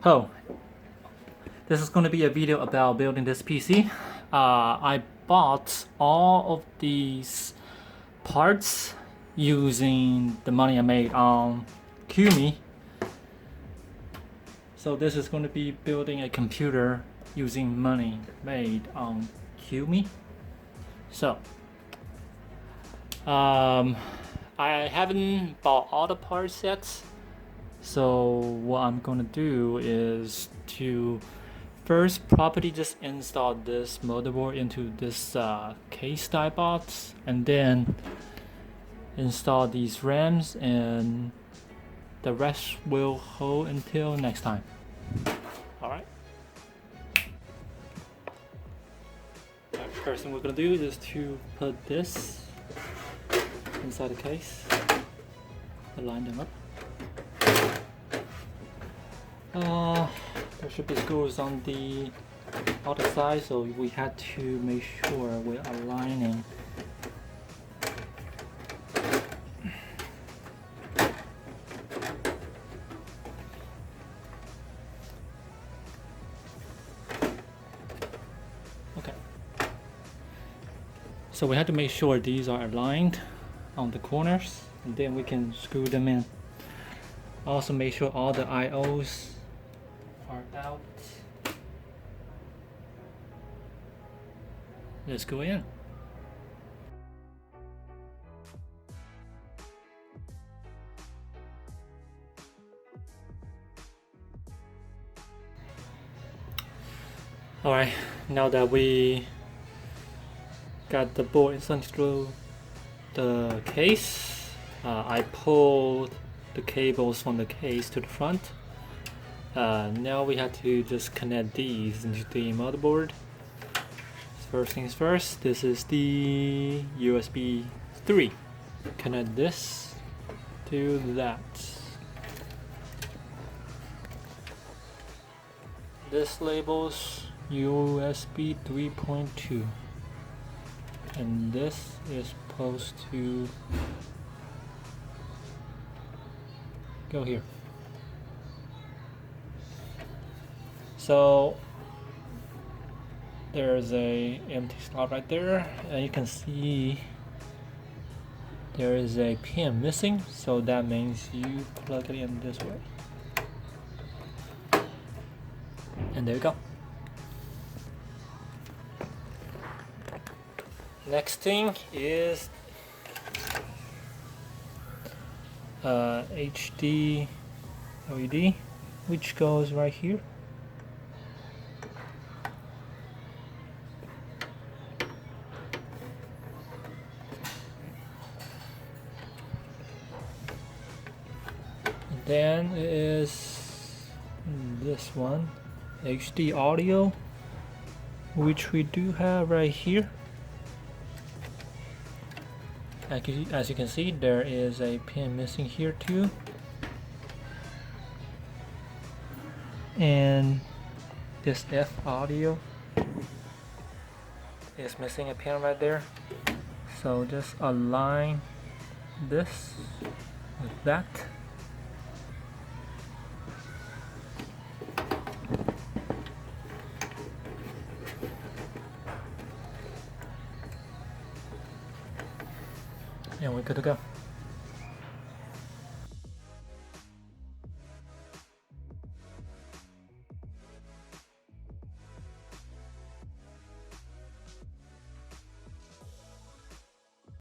Oh, this is going to be a video about building this PC. I bought all of these parts using the money I made on Qmee. So this is going to be building a computer using money made on Qmee. So I haven't bought all the parts yet. So what I'm gonna do is to first properly just install this motherboard into this case die box, and then install these RAMs, and the rest will hold until next time. Alright. First thing we're gonna do is to put this inside the case, align them up. There should be screws on the other side, so we had to make sure we're aligning. Okay. So we had to make sure these are aligned on the corners, and then we can screw them in. Also make sure all the IOs are out. Let's go in. Alright, now that we got the board installed through the case, I pulled the cables from the case to the front. Now we have to just connect these into the motherboard. First things first, this is the USB 3. Connect this to that. This labels USB 3.2, and this is supposed to go here. So there's a empty slot right there, and you can see there is a pin missing, so that means you plug it in this way. And there you go. Next thing is HD LED, which goes right here. Then is this one, HD audio, which we do have right here. As you can see, there is a pin missing here too, and this F audio is missing a pin right there. So just align this with that. And we're good to go.